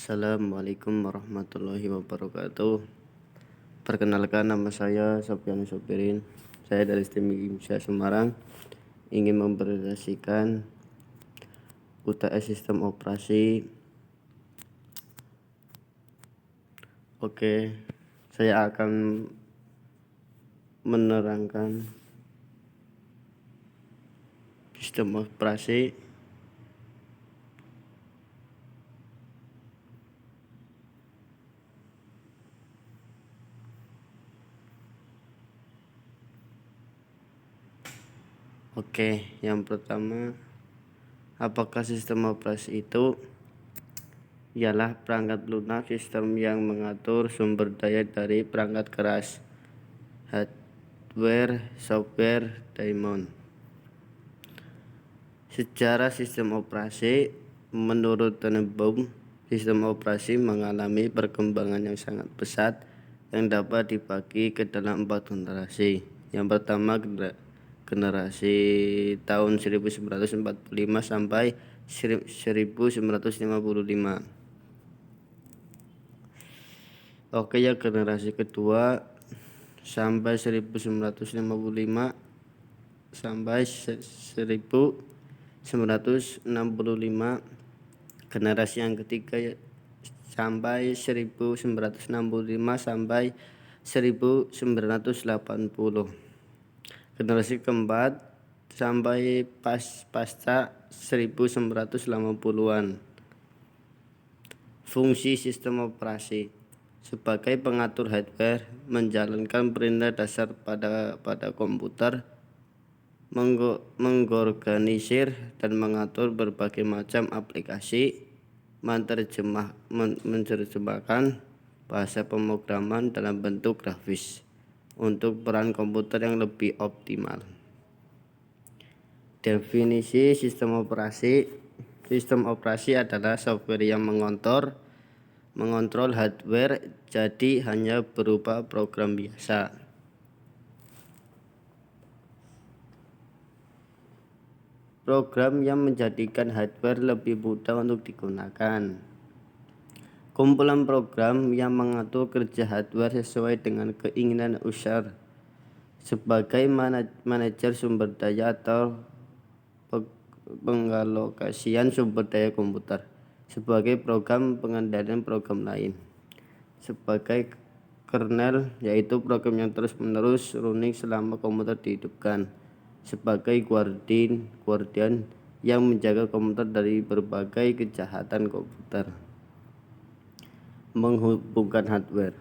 Assalamualaikum warahmatullahi wabarakatuh. Perkenalkan, nama saya Sofyan Sopirin. Saya dari STEM IMSA Semarang ingin mempresentasikan UTS Sistem Operasi. Oke, saya akan menerangkan sistem operasi. Oke, yang pertama, apakah sistem operasi itu? Ialah perangkat lunak sistem yang mengatur sumber daya dari perangkat keras, hardware, software, daemon. Secara sistem operasi, menurut Tenenbaum, sistem operasi mengalami perkembangan yang sangat pesat yang dapat dibagi ke dalam 4 generasi. Yang pertama, generasi tahun 1945 sampai 1955. Oke, ya, generasi kedua sampai 1955 sampai 1965. Generasi yang ketiga sampai 1965 sampai 1980. Generasi keempat sampai pasca 1980-an. Fungsi sistem operasi sebagai pengatur hardware, menjalankan perintah dasar pada komputer, mengorganisir dan mengatur berbagai macam aplikasi, menerjemahkan bahasa pemrograman dalam bentuk grafis untuk peran komputer yang lebih optimal. Definisi sistem operasi. Sistem operasi adalah software yang mengontrol hardware, jadi hanya berupa program biasa. Program yang menjadikan hardware lebih mudah untuk digunakan. Kumpulan program yang mengatur kerja hardware sesuai dengan keinginan user. Sebagai manajer sumber daya atau pengalokasian sumber daya komputer. Sebagai program pengendalian program lain. Sebagai kernel, yaitu program yang terus-menerus running selama komputer dihidupkan. Sebagai guardian yang menjaga komputer dari berbagai kejahatan komputer. Menghubungkan hardware.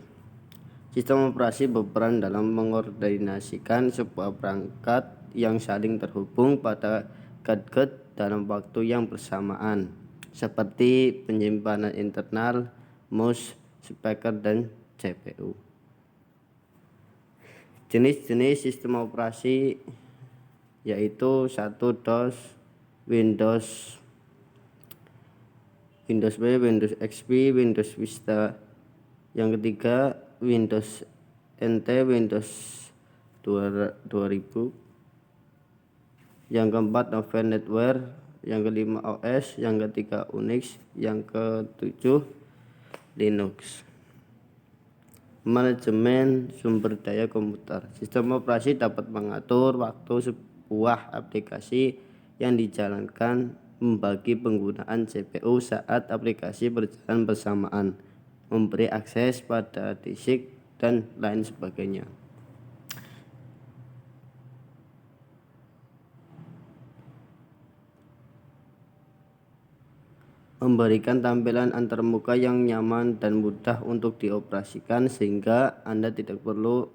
Sistem operasi berperan dalam mengordinasikan sebuah perangkat yang saling terhubung pada gadget dalam waktu yang bersamaan, seperti penyimpanan internal, mouse, speaker, dan CPU. Jenis-jenis sistem operasi yaitu 1. DOS, Windows B, Windows XP, Windows Vista. Yang ketiga, Windows NT, Windows 2000. Yang keempat, Novel Network. Yang kelima, OS. Yang ketiga, Unix. Yang ketujuh, Linux. Manajemen sumber daya komputer. Sistem operasi dapat mengatur waktu sebuah aplikasi yang dijalankan, membagi penggunaan CPU saat aplikasi berjalan bersamaan, memberi akses pada disk, dan lain sebagainya. Memberikan tampilan antarmuka yang nyaman dan mudah untuk dioperasikan, sehingga Anda tidak perlu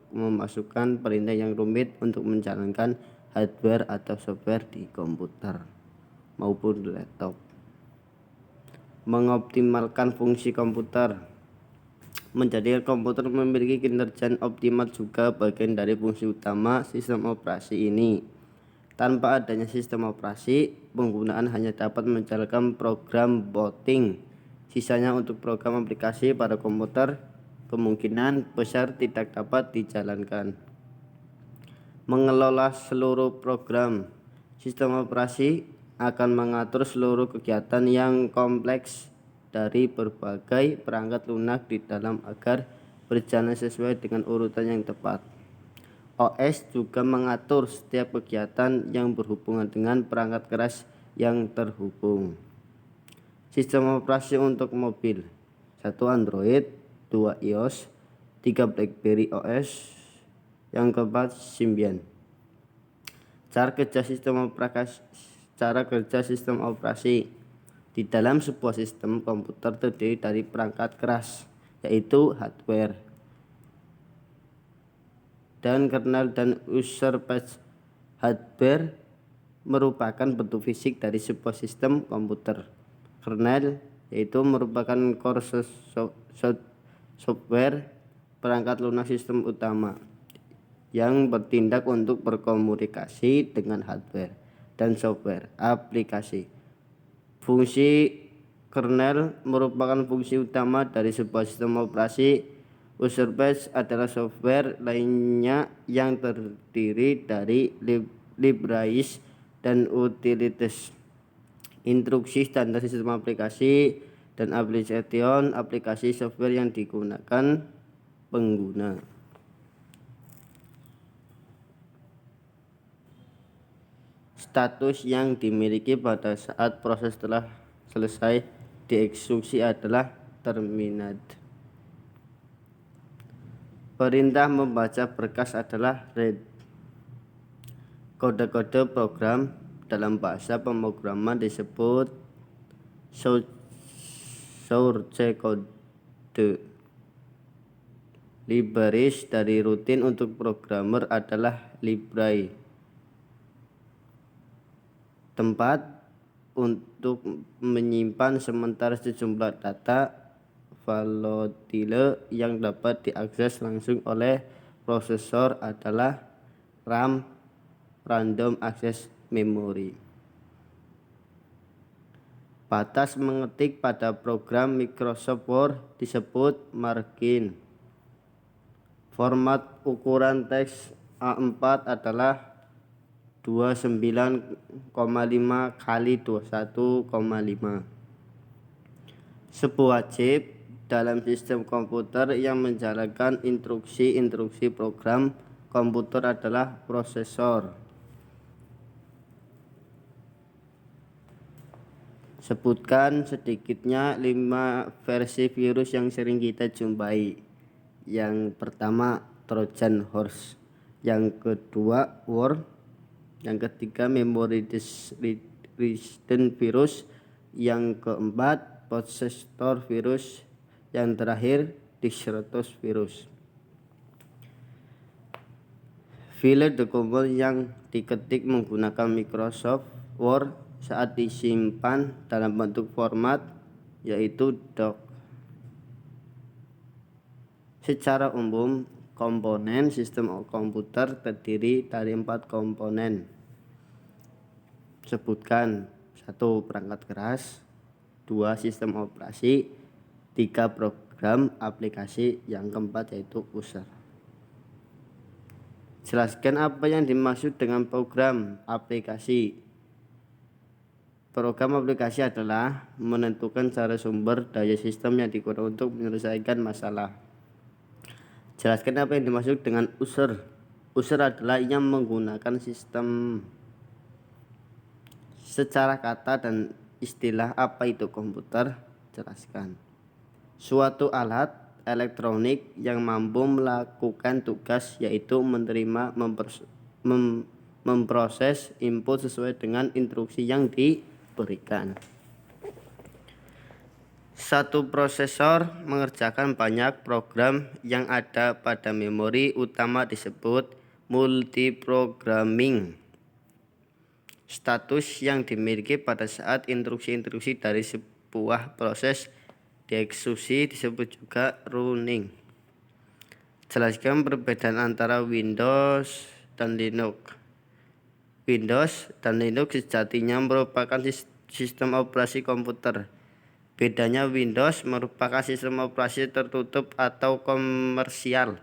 memasukkan perintah yang rumit untuk menjalankan hardware atau software di komputer maupun di laptop. Mengoptimalkan fungsi komputer. Menjadikan komputer memiliki kinerja optimal juga bagian dari fungsi utama sistem operasi ini. Tanpa adanya sistem operasi, penggunaan hanya dapat menjalankan program booting. Sisanya untuk program aplikasi pada komputer kemungkinan besar tidak dapat dijalankan. Mengelola seluruh program. Sistem operasi akan mengatur seluruh kegiatan yang kompleks dari berbagai perangkat lunak di dalam agar berjalan sesuai dengan urutan yang tepat. OS juga mengatur setiap kegiatan yang berhubungan dengan perangkat keras yang terhubung. Sistem operasi untuk mobil: 1 Android, 2 iOS, 3 BlackBerry OS, yang keempat Symbian. Cara kerja sistem operasi. Di dalam sebuah sistem komputer terdiri dari perangkat keras, yaitu hardware, dan kernel dan user space. Hardware merupakan bentuk fisik dari sebuah sistem komputer. Kernel yaitu merupakan core software, perangkat lunak sistem utama yang bertindak untuk berkomunikasi dengan hardware dan software aplikasi. Fungsi kernel merupakan fungsi utama dari sebuah sistem operasi. User base adalah software lainnya yang terdiri dari libraries dan utilities, instruksi standar sistem aplikasi, dan aplikasi software yang digunakan pengguna. Status yang dimiliki pada saat proses telah selesai dieksekusi adalah terminate. Perintah membaca berkas adalah read. Kode-kode program dalam bahasa pemrograman disebut source code. Libraries dari rutin untuk programmer adalah library. Tempat untuk menyimpan sementara sejumlah data volatile yang dapat diakses langsung oleh prosesor adalah RAM, Random Access Memory. Batas mengetik pada program Microsoft Word disebut margin. Format ukuran teks A4 adalah 29,5 kali 21,5. Sebuah chip dalam sistem komputer yang menjalankan instruksi program komputer adalah prosesor. Sebutkan sedikitnya 5 versi virus yang sering kita jumpai. Yang pertama Trojan Horse, yang kedua worm, yang ketiga memory resistant virus, yang keempat possessor virus, yang terakhir Disruptor virus. File dokumen yang diketik menggunakan Microsoft Word saat disimpan dalam bentuk format yaitu doc. Secara umum, komponen sistem komputer terdiri dari 4 komponen. Sebutkan: 1 perangkat keras, 2 sistem operasi, 3 program aplikasi, yang keempat yaitu user. Jelaskan apa yang dimaksud dengan program aplikasi. Program aplikasi adalah menentukan cara sumber daya sistem yang digunakan untuk menyelesaikan masalah. Jelaskan apa yang dimaksud dengan user. User adalah yang menggunakan sistem. Secara kata dan istilah, apa itu komputer? Jelaskan. Suatu alat elektronik yang mampu melakukan tugas, yaitu menerima, memproses input sesuai dengan instruksi yang diberikan. Satu prosesor mengerjakan banyak program yang ada pada memori utama disebut multiprogramming. Status yang dimiliki pada saat instruksi-instruksi dari sebuah proses dieksekusi disebut juga running. Jelaskan perbedaan antara Windows dan Linux. Windows dan Linux sejatinya merupakan sistem operasi komputer. Bedanya, Windows merupakan sistem operasi tertutup atau komersial.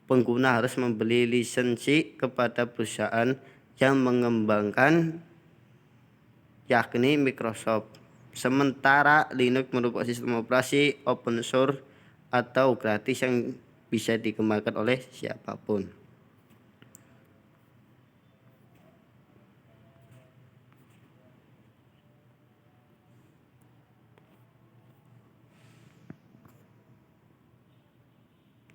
Pengguna harus membeli lisensi kepada perusahaan yang mengembangkan, yakni Microsoft. Sementara Linux merupakan sistem operasi open source atau gratis yang bisa dikembangkan oleh siapapun.